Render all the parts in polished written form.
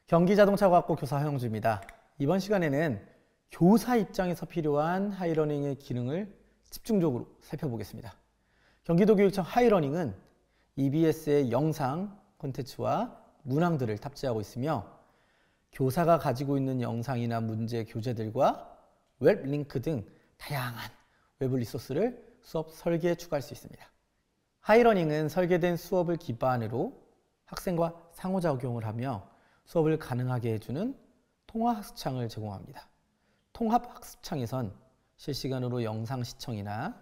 경기자동차과학부 교사 허영주입니다. 이번 시간에는 교사 입장에서 필요한 하이러닝의 기능을 집중적으로 살펴보겠습니다. 경기도교육청 하이러닝은 EBS의 영상 콘텐츠와 문항들을 탑재하고 있으며 교사가 가지고 있는 영상이나 문제 교재들과 웹 링크 등 다양한 외부 리소스를 수업 설계에 추가할 수 있습니다. 하이러닝은 설계된 수업을 기반으로 학생과 상호작용을 하며 수업을 가능하게 해주는 통합학습창을 제공합니다. 통합학습창에선 실시간으로 영상 시청이나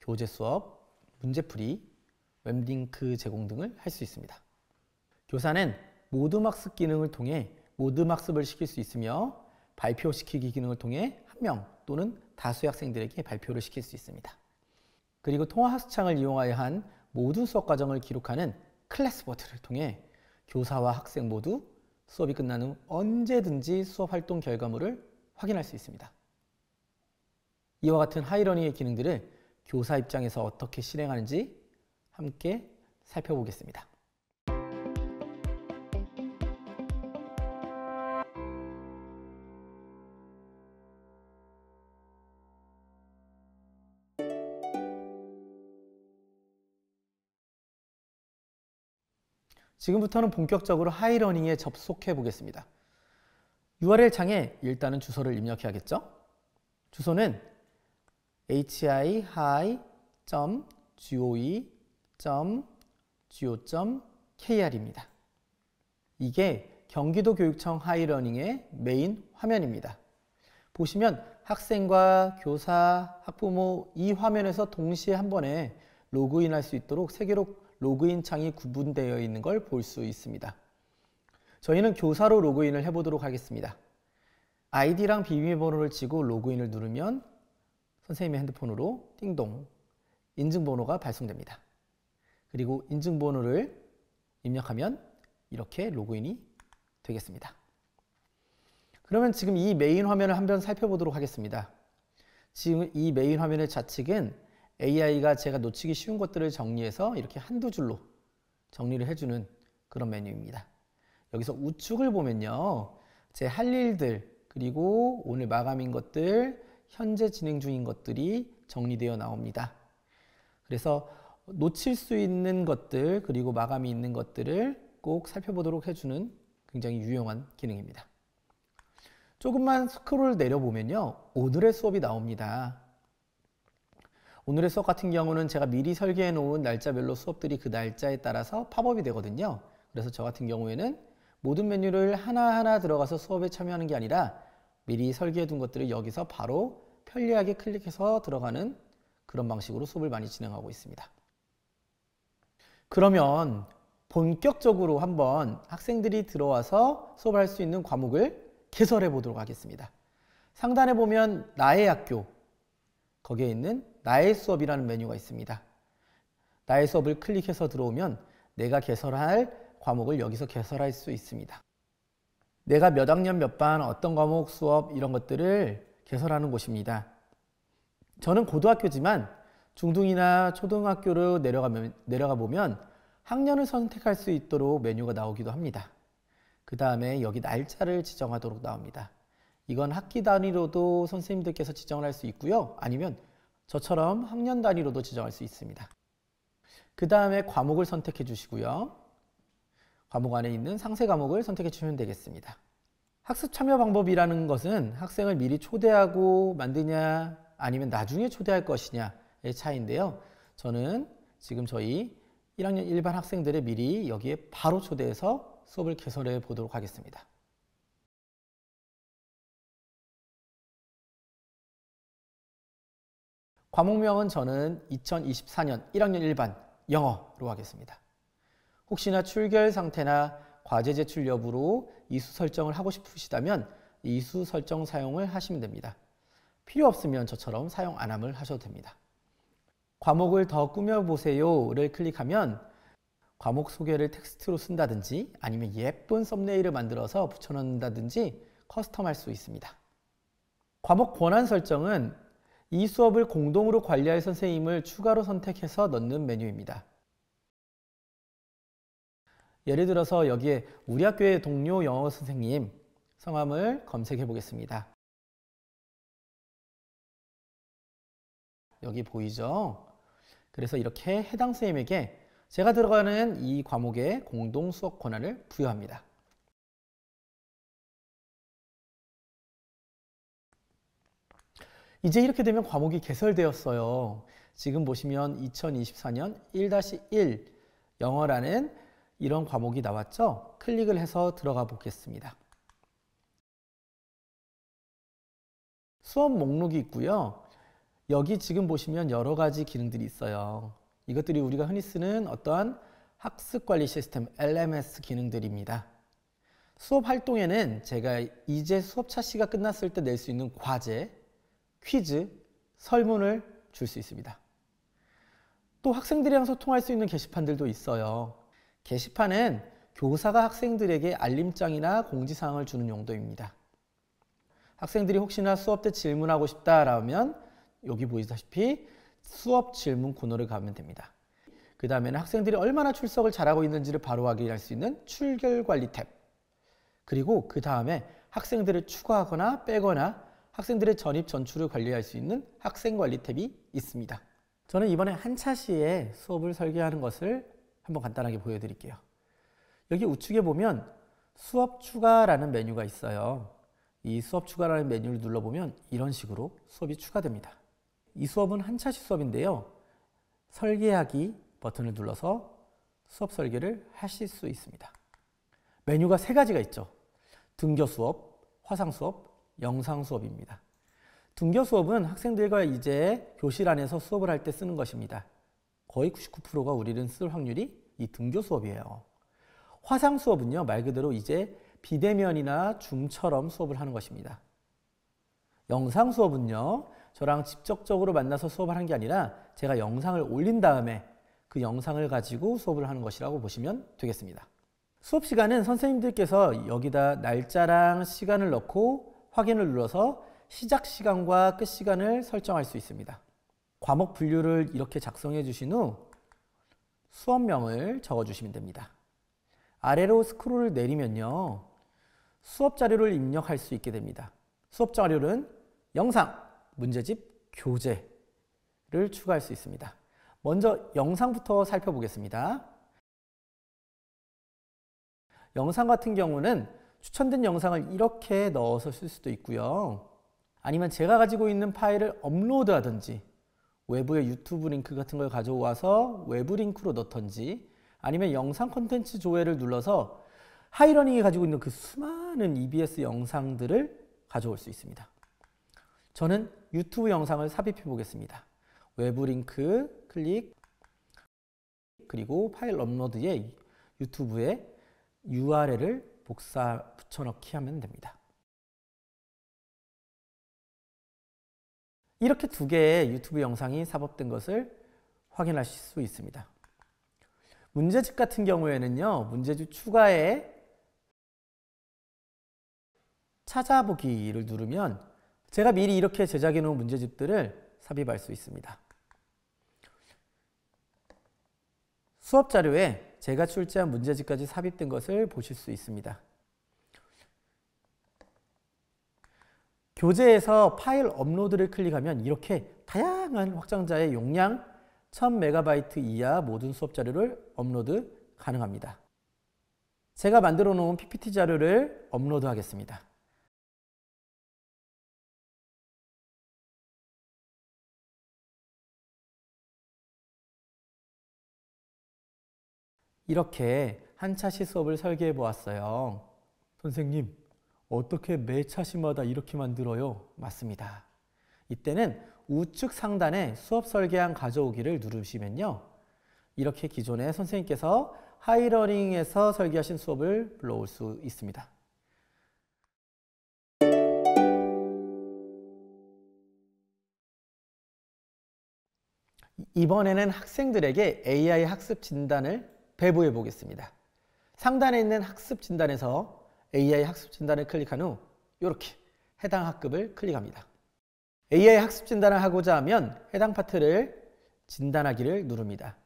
교재 수업, 문제풀이, 웹링크 제공 등을 할 수 있습니다. 교사는 모둠학습 기능을 통해 모둠학습을 시킬 수 있으며 발표시키기 기능을 통해 한 명 또는 다수의 학생들에게 발표를 시킬 수 있습니다. 그리고 통합학습창을 이용하여 한 모든 수업 과정을 기록하는 클래스보드를 통해 교사와 학생 모두 수업이 끝난 후 언제든지 수업 활동 결과물을 확인할 수 있습니다. 이와 같은 하이러닝의 기능들을 교사 입장에서 어떻게 실행하는지 함께 살펴보겠습니다. 지금부터는 본격적으로 하이러닝에 접속해 보겠습니다. URL 창에 일단은 주소를 입력해야겠죠? 주소는 hi-goe.go.kr입니다. 이게 경기도교육청 하이러닝의 메인 화면입니다. 보시면 학생과 교사, 학부모 이 화면에서 동시에 한 번에 로그인할 수 있도록 세 개로 로그인 창이 구분되어 있는 걸 볼 수 있습니다. 저희는 교사로 로그인을 해보도록 하겠습니다. 아이디랑 비밀번호를 치고 로그인을 누르면 선생님의 핸드폰으로 띵동 인증번호가 발송됩니다. 그리고 인증번호를 입력하면 이렇게 로그인이 되겠습니다. 그러면 지금 이 메인 화면을 한번 살펴보도록 하겠습니다. 지금 이 메인 화면의 좌측은 AI가 제가 놓치기 쉬운 것들을 정리해서 이렇게 한두 줄로 정리를 해주는 그런 메뉴입니다. 여기서 우측을 보면요. 제 할 일들, 그리고 오늘 마감인 것들, 현재 진행 중인 것들이 정리되어 나옵니다. 그래서 놓칠 수 있는 것들, 그리고 마감이 있는 것들을 꼭 살펴보도록 해주는 굉장히 유용한 기능입니다. 조금만 스크롤 내려보면요. 오늘의 수업이 나옵니다. 오늘의 수업 같은 경우는 제가 미리 설계해 놓은 날짜별로 수업들이 그 날짜에 따라서 팝업이 되거든요. 그래서 저 같은 경우에는 모든 메뉴를 하나하나 들어가서 수업에 참여하는 게 아니라 미리 설계해 둔 것들을 여기서 바로 편리하게 클릭해서 들어가는 그런 방식으로 수업을 많이 진행하고 있습니다. 그러면 본격적으로 한번 학생들이 들어와서 수업을 할 수 있는 과목을 개설해 보도록 하겠습니다. 상단에 보면 나의 학교, 거기에 있는 나의 수업이라는 메뉴가 있습니다. 나의 수업을 클릭해서 들어오면 내가 개설할 과목을 여기서 개설할 수 있습니다. 내가 몇 학년 몇 반 어떤 과목 수업 이런 것들을 개설하는 곳입니다. 저는 고등학교지만 중등이나 초등학교로 내려가 보면 학년을 선택할 수 있도록 메뉴가 나오기도 합니다. 그 다음에 여기 날짜를 지정하도록 나옵니다. 이건 학기 단위로도 선생님들께서 지정을 할 수 있고요. 아니면 저처럼 학년 단위로도 지정할 수 있습니다. 그 다음에 과목을 선택해 주시고요. 과목 안에 있는 상세 과목을 선택해 주시면 되겠습니다. 학습 참여 방법이라는 것은 학생을 미리 초대하고 만드냐 아니면 나중에 초대할 것이냐의 차이인데요. 저는 지금 저희 1학년 일반 학생들을 미리 여기에 바로 초대해서 수업을 개설해 보도록 하겠습니다. 과목명은 저는 2024년 1학년 일반 영어로 하겠습니다. 혹시나 출결 상태나 과제 제출 여부로 이수 설정을 하고 싶으시다면 이수 설정 사용을 하시면 됩니다. 필요 없으면 저처럼 사용 안 함을 하셔도 됩니다. 과목을 더 꾸며보세요를 클릭하면 과목 소개를 텍스트로 쓴다든지 아니면 예쁜 썸네일을 만들어서 붙여넣는다든지 커스텀할 수 있습니다. 과목 권한 설정은 이 수업을 공동으로 관리할 선생님을 추가로 선택해서 넣는 메뉴입니다. 예를 들어서 여기에 우리 학교의 동료 영어 선생님 성함을 검색해 보겠습니다. 여기 보이죠? 그래서 이렇게 해당 선생님에게 제가 들어가는 이 과목의 공동 수업 권한을 부여합니다. 이제 이렇게 되면 과목이 개설되었어요. 지금 보시면 2024년 1-1 영어라는 이런 과목이 나왔죠? 클릭을 해서 들어가 보겠습니다. 수업 목록이 있고요. 여기 지금 보시면 여러 가지 기능들이 있어요. 이것들이 우리가 흔히 쓰는 어떠한 학습관리 시스템 LMS 기능들입니다. 수업 활동에는 제가 이제 수업차 시가 끝났을 때 낼 수 있는 과제, 퀴즈, 설문을 줄 수 있습니다. 또 학생들이랑 소통할 수 있는 게시판들도 있어요. 게시판은 교사가 학생들에게 알림장이나 공지사항을 주는 용도입니다. 학생들이 혹시나 수업 때 질문하고 싶다라면 여기 보이다시피 수업 질문 코너를 가면 됩니다. 그 다음에는 학생들이 얼마나 출석을 잘하고 있는지를 바로 확인할 수 있는 출결관리 탭, 그리고 그 다음에 학생들을 추가하거나 빼거나 학생들의 전입 전출을 관리할 수 있는 학생관리 탭이 있습니다. 저는 이번에 한차 시에 수업을 설계하는 것을 한번 간단하게 보여드릴게요. 여기 우측에 보면 수업 추가라는 메뉴가 있어요. 이 수업 추가라는 메뉴를 눌러보면 이런 식으로 수업이 추가됩니다. 이 수업은 한차시 수업인데요. 설계하기 버튼을 눌러서 수업 설계를 하실 수 있습니다. 메뉴가 세 가지가 있죠. 등교 수업, 화상 수업, 영상 수업입니다. 등교 수업은 학생들과 이제 교실 안에서 수업을 할 때 쓰는 것입니다. 거의 99%가 우리는 쓸 확률이 이 등교 수업이에요. 화상 수업은요, 말 그대로 이제 비대면이나 줌처럼 수업을 하는 것입니다. 영상 수업은요, 저랑 직접적으로 만나서 수업을 하는 게 아니라 제가 영상을 올린 다음에 그 영상을 가지고 수업을 하는 것이라고 보시면 되겠습니다. 수업 시간은 선생님들께서 여기다 날짜랑 시간을 넣고 확인을 눌러서 시작 시간과 끝 시간을 설정할 수 있습니다. 과목 분류를 이렇게 작성해 주신 후 수업명을 적어 주시면 됩니다. 아래로 스크롤을 내리면요, 수업 자료를 입력할 수 있게 됩니다. 수업 자료는 영상, 문제집, 교재를 추가할 수 있습니다. 먼저 영상부터 살펴보겠습니다. 영상 같은 경우는 추천된 영상을 이렇게 넣어서 쓸 수도 있고요. 아니면 제가 가지고 있는 파일을 업로드하든지 외부의 유튜브 링크 같은 걸 가져와서 외부 링크로 넣던지, 아니면 영상 콘텐츠 조회를 눌러서 하이러닝이 가지고 있는 그 수많은 EBS 영상들을 가져올 수 있습니다. 저는 유튜브 영상을 삽입해 보겠습니다. 외부 링크 클릭, 그리고 파일 업로드에 유튜브에 URL을 복사 붙여넣기 하면 됩니다. 이렇게 두 개의 유튜브 영상이 삽입된 것을 확인하실 수 있습니다. 문제집 같은 경우에는요, 문제집 추가에 찾아보기를 누르면 제가 미리 이렇게 제작해 놓은 문제집들을 삽입할 수 있습니다. 수업 자료에 제가 출제한 문제집까지 삽입된 것을 보실 수 있습니다. 교재에서 파일 업로드를 클릭하면 이렇게 다양한 확장자의 용량 1000MB 이하 모든 수업 자료를 업로드 가능합니다. 제가 만들어 놓은 PPT 자료를 업로드 하겠습니다. 이렇게 한 차시 수업을 설계해 보았어요. 선생님, 어떻게 매 차시마다 이렇게 만들어요? 맞습니다. 이때는 우측 상단에 수업 설계안 가져오기를 누르시면요, 이렇게 기존에 선생님께서 하이러닝에서 설계하신 수업을 불러올 수 있습니다. 이번에는 학생들에게 AI 학습 진단을 배부해 보겠습니다. 상단에 있는 학습 진단에서 AI 학습 진단을 클릭한 후 이렇게 해당 학급을 클릭합니다. AI 학습 진단을 하고자 하면 해당 파트를 진단하기를 누릅니다.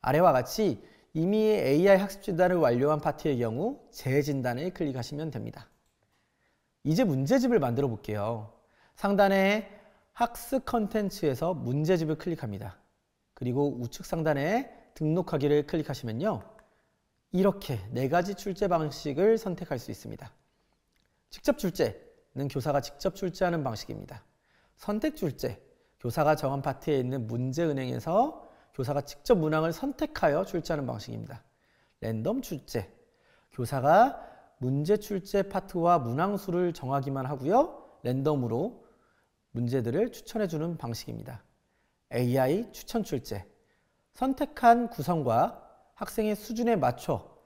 아래와 같이 이미 AI 학습 진단을 완료한 파트의 경우 재진단을 클릭하시면 됩니다. 이제 문제집을 만들어 볼게요. 상단에 학습 컨텐츠에서 문제집을 클릭합니다. 그리고 우측 상단에 등록하기를 클릭하시면요. 이렇게 4가지 출제 방식을 선택할 수 있습니다. 직접 출제는 교사가 직접 출제하는 방식입니다. 선택 출제, 교사가 정한 파트에 있는 문제은행에서 교사가 직접 문항을 선택하여 출제하는 방식입니다. 랜덤 출제, 교사가 문제 출제 파트와 문항 수를 정하기만 하고요. 랜덤으로 문제들을 추천해주는 방식입니다. AI 추천 출제, 선택한 구성과 학생의 수준에 맞춰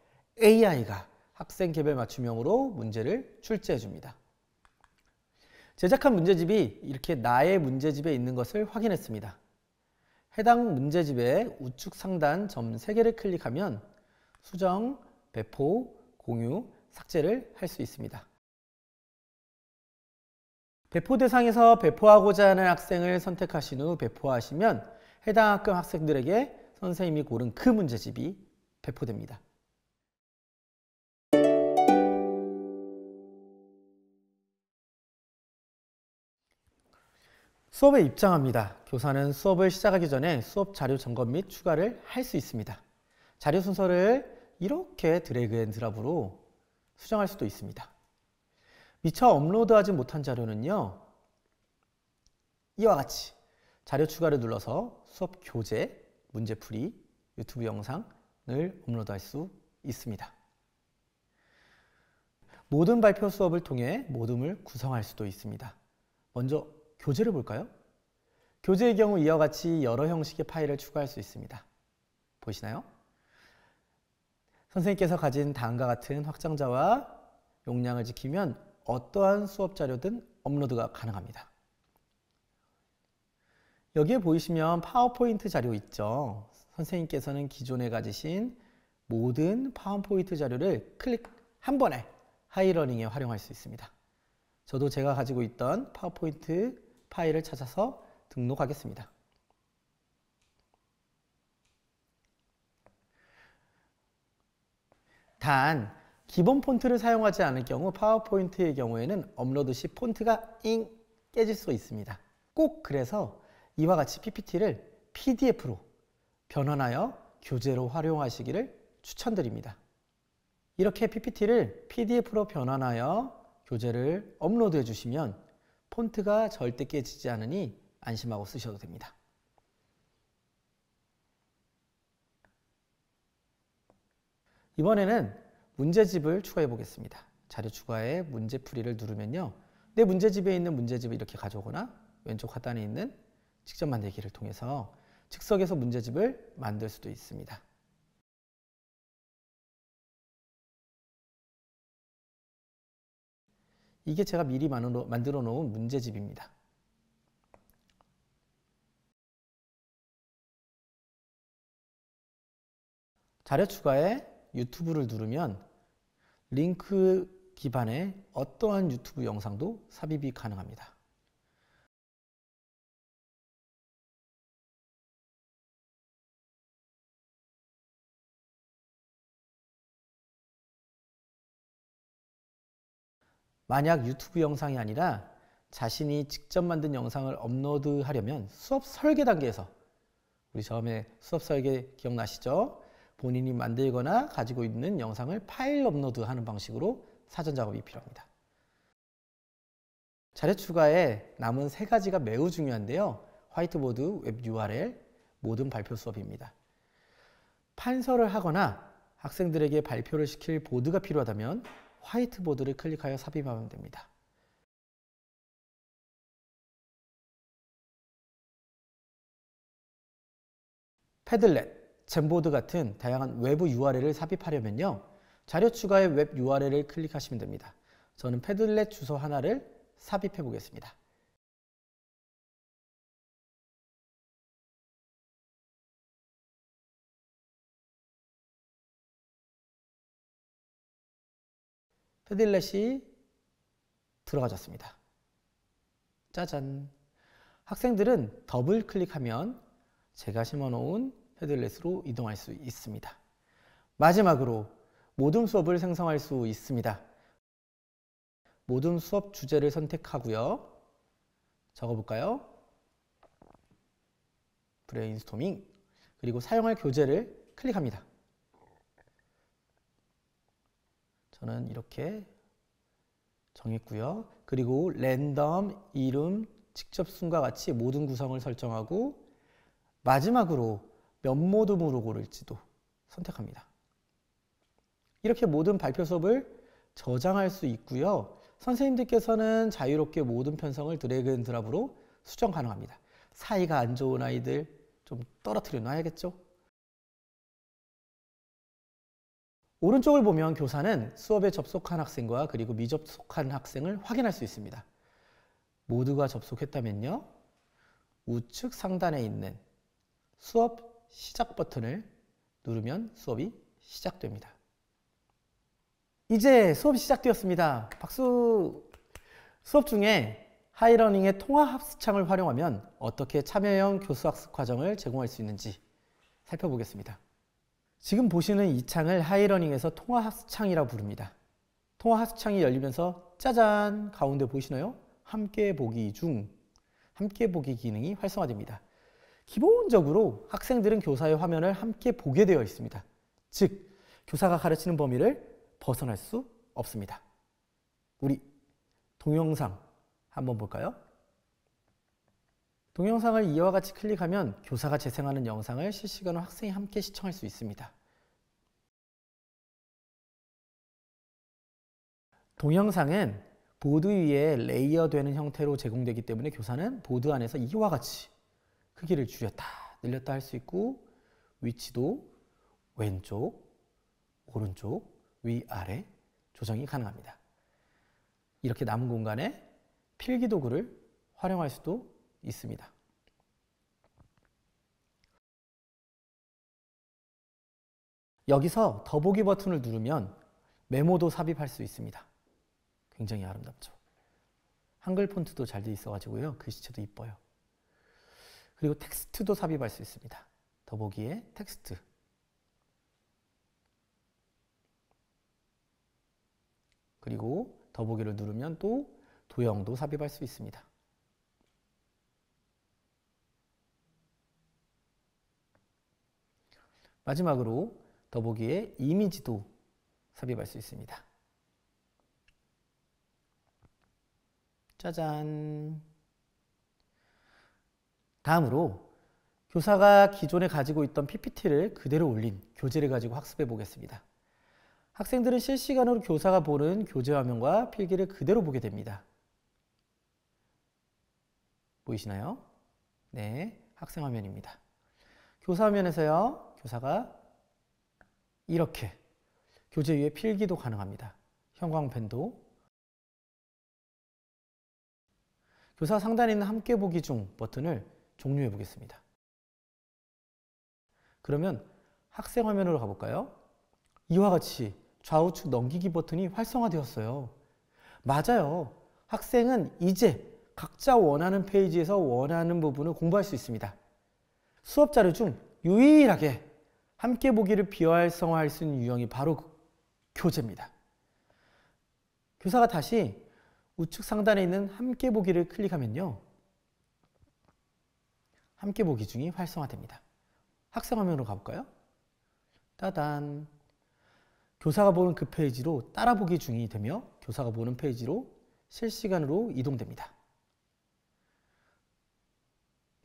AI가 학생 개별 맞춤형으로 문제를 출제해 줍니다. 제작한 문제집이 이렇게 나의 문제집에 있는 것을 확인했습니다. 해당 문제집의 우측 상단 점 3개를 클릭하면 수정, 배포, 공유, 삭제를 할 수 있습니다. 배포 대상에서 배포하고자 하는 학생을 선택하신 후 배포하시면 해당 학급 학생들에게 선생님이 고른 그 문제집이 배포됩니다. 수업에 입장합니다. 교사는 수업을 시작하기 전에 수업 자료 점검 및 추가를 할 수 있습니다. 자료 순서를 이렇게 드래그 앤 드랍으로 수정할 수도 있습니다. 미처 업로드하지 못한 자료는요. 이와 같이 자료 추가를 눌러서 수업 교재, 문제풀이, 유튜브 영상을 업로드할 수 있습니다. 모든 발표 수업을 통해 모둠을 구성할 수도 있습니다. 먼저 교재를 볼까요? 교재의 경우 이와 같이 여러 형식의 파일을 추가할 수 있습니다. 보이시나요? 선생님께서 가진 다음과 같은 확장자와 용량을 지키면 어떠한 수업 자료든 업로드가 가능합니다. 여기에 보이시면 파워포인트 자료 있죠? 선생님께서는 기존에 가지신 모든 파워포인트 자료를 클릭 한 번에 하이러닝에 활용할 수 있습니다. 저도 제가 가지고 있던 파워포인트 파일을 찾아서 등록하겠습니다. 단 기본 폰트를 사용하지 않을 경우 파워포인트의 경우에는 업로드 시 폰트가 깨질 수 있습니다. 꼭 그래서 이와 같이 PPT를 PDF로 변환하여 교재로 활용하시기를 추천드립니다. 이렇게 PPT를 PDF로 변환하여 교재를 업로드해 주시면 폰트가 절대 깨지지 않으니 안심하고 쓰셔도 됩니다. 이번에는 문제집을 추가해 보겠습니다. 자료 추가에 문제풀이를 누르면요. 내 문제집에 있는 문제집을 이렇게 가져오거나 왼쪽 하단에 있는 직접 만들기를 통해서 즉석에서 문제집을 만들 수도 있습니다. 이게 제가 미리 만들어 놓은 문제집입니다. 자료 추가에 유튜브를 누르면 링크 기반의 어떠한 유튜브 영상도 삽입이 가능합니다. 만약 유튜브 영상이 아니라 자신이 직접 만든 영상을 업로드하려면 수업 설계 단계에서 우리 처음에 수업 설계 기억나시죠? 본인이 만들거나 가지고 있는 영상을 파일 업로드하는 방식으로 사전 작업이 필요합니다. 자료 추가에 남은 3가지가 매우 중요한데요. 화이트보드, 웹 URL, 모든 발표 수업입니다. 판서를 하거나 학생들에게 발표를 시킬 보드가 필요하다면 화이트보드를 클릭하여 삽입하면 됩니다. 패들렛, 젠보드 같은 다양한 외부 URL을 삽입하려면요. 자료 추가의 웹 URL을 클릭하시면 됩니다. 저는 패들렛 주소 하나를 삽입해 보겠습니다. 패들렛이 들어가졌습니다. 짜잔! 학생들은 더블 클릭하면 제가 심어놓은 패들렛으로 이동할 수 있습니다. 마지막으로 모든 수업을 생성할 수 있습니다. 모든 수업 주제를 선택하고요. 적어볼까요? 브레인스토밍. 그리고 사용할 교재를 클릭합니다. 저는 이렇게 정했고요. 그리고 랜덤, 이름, 직접순과 같이 모든 구성을 설정하고 마지막으로 몇 모둠으로 고를지도 선택합니다. 이렇게 모든 발표 수업을 저장할 수 있고요. 선생님들께서는 자유롭게 모든 편성을 드래그 앤 드랍으로 수정 가능합니다. 사이가 안 좋은 아이들 좀 떨어뜨려 놔야겠죠? 오른쪽을 보면 교사는 수업에 접속한 학생과 그리고 미접속한 학생을 확인할 수 있습니다. 모두가 접속했다면요. 우측 상단에 있는 수업 시작 버튼을 누르면 수업이 시작됩니다. 이제 수업이 시작되었습니다. 박수! 수업 중에 하이러닝의 통화 합스창을 활용하면 어떻게 참여형 교수학습 과정을 제공할 수 있는지 살펴보겠습니다. 지금 보시는 이 창을 하이러닝에서 통화 합스창이라고 부릅니다. 통화 합스창이 열리면서 짜잔! 가운데 보이시나요? 함께 보기 중, 함께 보기 기능이 활성화됩니다. 기본적으로 학생들은 교사의 화면을 함께 보게 되어 있습니다. 즉, 교사가 가르치는 범위를 벗어날 수 없습니다. 우리 동영상 한번 볼까요? 동영상을 이와 같이 클릭하면 교사가 재생하는 영상을 실시간으로 학생이 함께 시청할 수 있습니다. 동영상은 보드 위에 레이어되는 형태로 제공되기 때문에 교사는 보드 안에서 이와 같이 크기를 줄였다, 늘렸다 할 수 있고 위치도 왼쪽, 오른쪽, 위아래 조정이 가능합니다. 이렇게 남은 공간에 필기도구를 활용할 수도 있습니다. 여기서 더보기 버튼을 누르면 메모도 삽입할 수 있습니다. 굉장히 아름답죠. 한글 폰트도 잘 돼 있어가지고요. 글씨체도 이뻐요. 그리고 텍스트도 삽입할 수 있습니다. 더보기에 텍스트. 그리고 더보기를 누르면 또 도형도 삽입할 수 있습니다. 마지막으로 더보기에 이미지도 삽입할 수 있습니다. 짜잔! 다음으로 교사가 기존에 가지고 있던 PPT를 그대로 올린 교재를 가지고 학습해 보겠습니다. 학생들은 실시간으로 교사가 보는 교재 화면과 필기를 그대로 보게 됩니다. 보이시나요? 네, 학생 화면입니다. 교사 화면에서요, 교사가 이렇게 교재 위에 필기도 가능합니다. 형광펜도. 교사 상단에 있는 함께 보기 중 버튼을 종료해 보겠습니다. 그러면 학생 화면으로 가볼까요? 이와 같이 좌우측 넘기기 버튼이 활성화되었어요. 맞아요. 학생은 이제 각자 원하는 페이지에서 원하는 부분을 공부할 수 있습니다. 수업 자료 중 유일하게 함께 보기를 비활성화할 수 있는 유형이 바로 교재입니다. 교사가 다시 우측 상단에 있는 함께 보기를 클릭하면요. 함께 보기 중이 활성화됩니다. 학생 화면으로 가볼까요? 따단! 교사가 보는 그 페이지로 따라 보기 중이 되며 교사가 보는 페이지로 실시간으로 이동됩니다.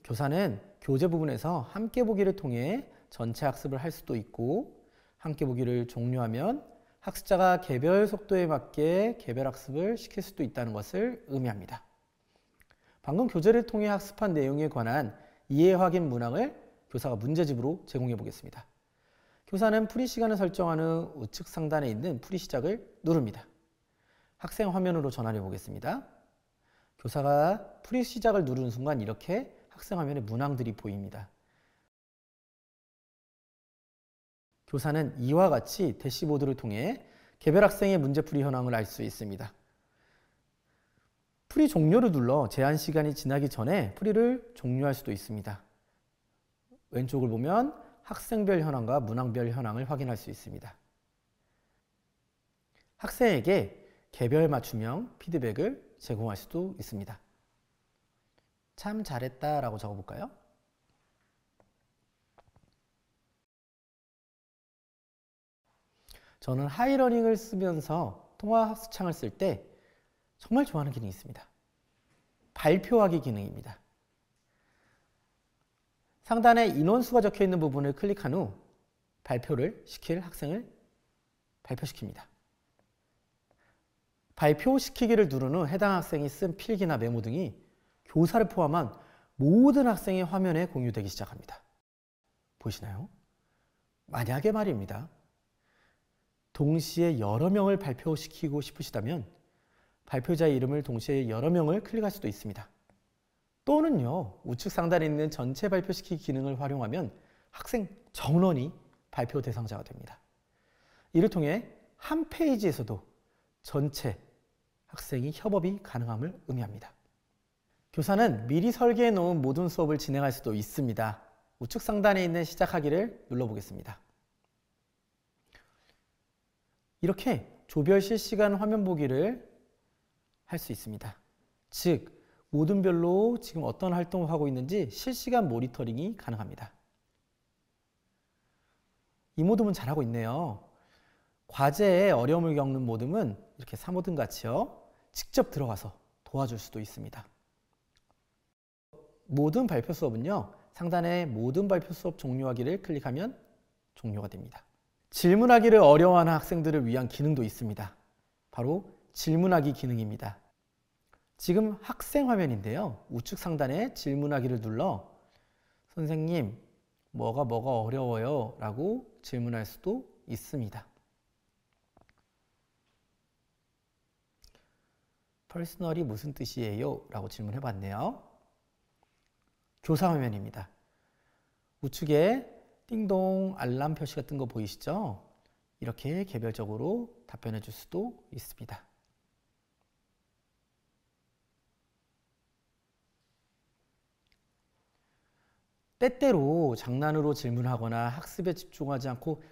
교사는 교재 부분에서 함께 보기를 통해 전체 학습을 할 수도 있고 함께 보기를 종료하면 학습자가 개별 속도에 맞게 개별 학습을 시킬 수도 있다는 것을 의미합니다. 방금 교재를 통해 학습한 내용에 관한 이해 확인 문항을 교사가 문제집으로 제공해 보겠습니다. 교사는 풀이 시간을 설정한 후 우측 상단에 있는 풀이 시작을 누릅니다. 학생 화면으로 전환해 보겠습니다. 교사가 풀이 시작을 누르는 순간 이렇게 학생 화면에 문항들이 보입니다. 교사는 이와 같이 대시보드를 통해 개별 학생의 문제풀이 현황을 알 수 있습니다. 풀이 종료를 눌러 제한 시간이 지나기 전에 풀이를 종료할 수도 있습니다. 왼쪽을 보면 학생별 현황과 문항별 현황을 확인할 수 있습니다. 학생에게 개별 맞춤형 피드백을 제공할 수도 있습니다. 참 잘했다 라고 적어볼까요? 저는 하이러닝을 쓰면서 통화학습창을 쓸 때 정말 좋아하는 기능이 있습니다. 발표하기 기능입니다. 상단에 인원수가 적혀 있는 부분을 클릭한 후 발표를 시킬 학생을 발표시킵니다. 발표시키기를 누른 후 해당 학생이 쓴 필기나 메모 등이 교사를 포함한 모든 학생의 화면에 공유되기 시작합니다. 보이시나요? 만약에 말입니다. 동시에 여러 명을 발표시키고 싶으시다면 발표자의 이름을 동시에 여러 명을 클릭할 수도 있습니다. 또는요, 우측 상단에 있는 전체 발표시키기 기능을 활용하면 학생 전원이 발표 대상자가 됩니다. 이를 통해 한 페이지에서도 전체 학생이 협업이 가능함을 의미합니다. 교사는 미리 설계해 놓은 모든 수업을 진행할 수도 있습니다. 우측 상단에 있는 시작하기를 눌러보겠습니다. 이렇게 조별 실시간 화면 보기를 할 수 있습니다. 즉, 모든 별로 지금 어떤 활동을 하고 있는지 실시간 모니터링이 가능합니다. 이 모듬은 잘하고 있네요. 과제에 어려움을 겪는 모듬은 이렇게 사모듬 같이요, 직접 들어가서 도와줄 수도 있습니다. 모든 발표 수업은요, 상단에 모든 발표 수업 종료하기를 클릭하면 종료가 됩니다. 질문하기를 어려워하는 학생들을 위한 기능도 있습니다. 바로 질문하기 기능입니다. 지금 학생 화면인데요. 우측 상단에 질문하기를 눌러 선생님, 뭐가 어려워요? 라고 질문할 수도 있습니다. 퍼스널이 무슨 뜻이에요? 라고 질문해 봤네요. 교사 화면입니다. 우측에 띵동 알람 표시가 뜬 거 보이시죠? 이렇게 개별적으로 답변해 줄 수도 있습니다. 때때로 장난으로 질문하거나 학습에 집중하지 않고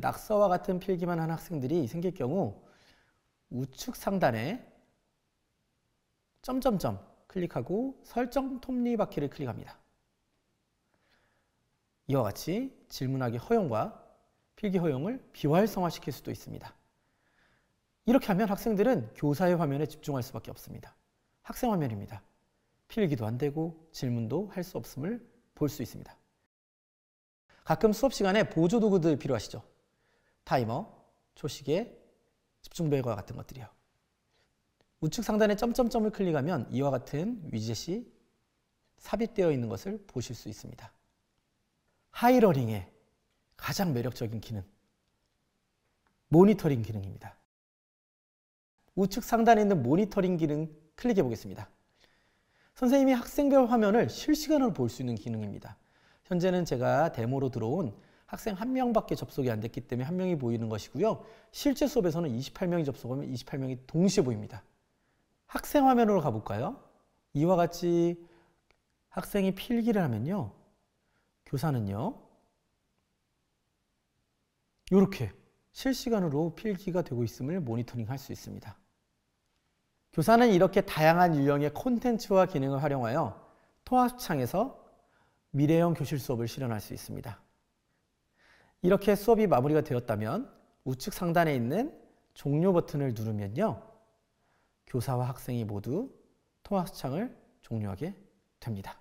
낙서와 같은 필기만 하는 학생들이 생길 경우 우측 상단에 점점점 클릭하고 설정 톱니바퀴를 클릭합니다. 이와 같이 질문하기 허용과 필기 허용을 비활성화시킬 수도 있습니다. 이렇게 하면 학생들은 교사의 화면에 집중할 수밖에 없습니다. 학생 화면입니다. 필기도 안 되고 질문도 할 수 없음을 볼 수 있습니다. 가끔 수업 시간에 보조 도구들 필요하시죠? 타이머, 초시계, 집중벨과 같은 것들이요. 우측 상단에 점점점을 클릭하면 이와 같은 위젯이 삽입되어 있는 것을 보실 수 있습니다. 하이러닝의 가장 매력적인 기능, 모니터링 기능입니다. 우측 상단에 있는 모니터링 기능 클릭해 보겠습니다. 선생님이 학생별 화면을 실시간으로 볼 수 있는 기능입니다. 현재는 제가 데모로 들어온 학생 1명밖에 접속이 안 됐기 때문에 1명이 보이는 것이고요. 실제 수업에서는 28명이 접속하면 28명이 동시에 보입니다. 학생 화면으로 가볼까요? 이와 같이 학생이 필기를 하면요. 교사는요. 이렇게 실시간으로 필기가 되고 있음을 모니터링 할 수 있습니다. 교사는 이렇게 다양한 유형의 콘텐츠와 기능을 활용하여 통합창에서 미래형 교실 수업을 실현할 수 있습니다. 이렇게 수업이 마무리가 되었다면 우측 상단에 있는 종료 버튼을 누르면요. 교사와 학생이 모두 통합창을 종료하게 됩니다.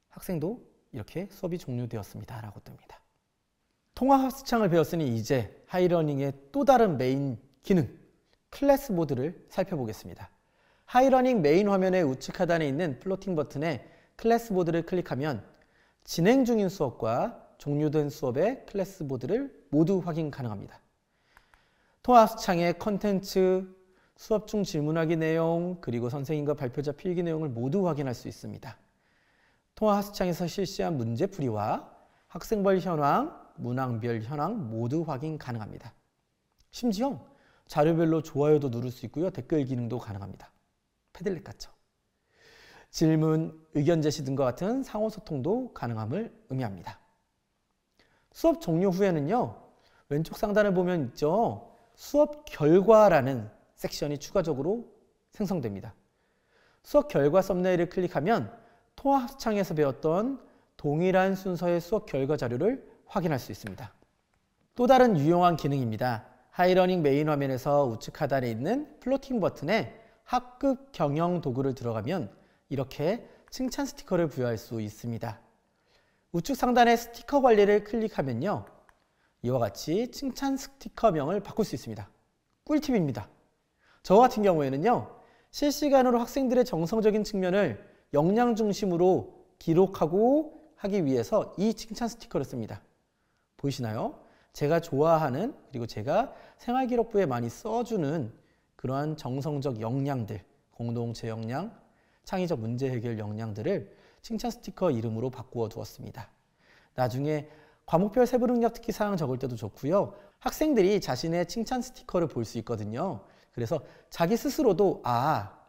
학생도 이렇게 수업이 종료되었습니다 라고 뜹니다. 통합학습창을 배웠으니 이제 하이러닝의 또 다른 메인 기능, 클래스보드를 살펴보겠습니다. 하이러닝 메인 화면의 우측 하단에 있는 플로팅 버튼에 클래스보드를 클릭하면 진행 중인 수업과 종료된 수업의 클래스보드를 모두 확인 가능합니다. 통합학습창의 컨텐츠, 수업 중 질문하기 내용, 그리고 선생님과 발표자 필기 내용을 모두 확인할 수 있습니다. 통합학습창에서 실시한 문제풀이와 학생별 현황, 문항별 현황 모두 확인 가능합니다. 심지어 자료별로 좋아요도 누를 수 있고요. 댓글 기능도 가능합니다. 패들렛 같죠? 질문, 의견 제시 등과 같은 상호 소통도 가능함을 의미합니다. 수업 종료 후에는요, 왼쪽 상단을 보면 있죠. 수업 결과라는 섹션이 추가적으로 생성됩니다. 수업 결과 썸네일을 클릭하면 통합창에서 배웠던 동일한 순서의 수업 결과 자료를 확인할 수 있습니다. 또 다른 유용한 기능입니다. 하이러닝 메인 화면에서 우측 하단에 있는 플로팅 버튼에 학급 경영 도구를 들어가면 이렇게 칭찬 스티커를 부여할 수 있습니다. 우측 상단의 스티커 관리를 클릭하면요, 이와 같이 칭찬 스티커명을 바꿀 수 있습니다. 꿀팁입니다. 저 같은 경우에는요, 실시간으로 학생들의 정성적인 측면을 역량 중심으로 기록하고 하기 위해서 이 칭찬 스티커를 씁니다. 보이시나요? 제가 좋아하는, 그리고 제가 생활기록부에 많이 써주는 그러한 정성적 역량들, 공동체 역량, 창의적 문제 해결 역량들을 칭찬 스티커 이름으로 바꾸어 두었습니다. 나중에 과목별 세부 능력 특기 사항 적을 때도 좋고요. 학생들이 자신의 칭찬 스티커를 볼 수 있거든요. 그래서 자기 스스로도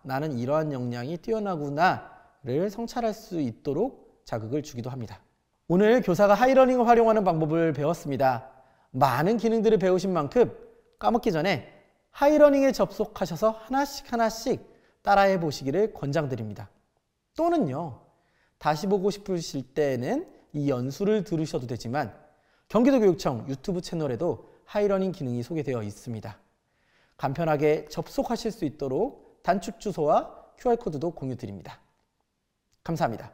나는 이러한 역량이 뛰어나구나를 성찰할 수 있도록 자극을 주기도 합니다. 오늘 교사가 하이러닝을 활용하는 방법을 배웠습니다. 많은 기능들을 배우신 만큼 까먹기 전에 하이러닝에 접속하셔서 하나씩 따라해 보시기를 권장드립니다. 또는요, 다시 보고 싶으실 때는 이 연수를 들으셔도 되지만 경기도교육청 유튜브 채널에도 하이러닝 기능이 소개되어 있습니다. 간편하게 접속하실 수 있도록 단축 주소와 QR코드도 공유 드립니다. 감사합니다.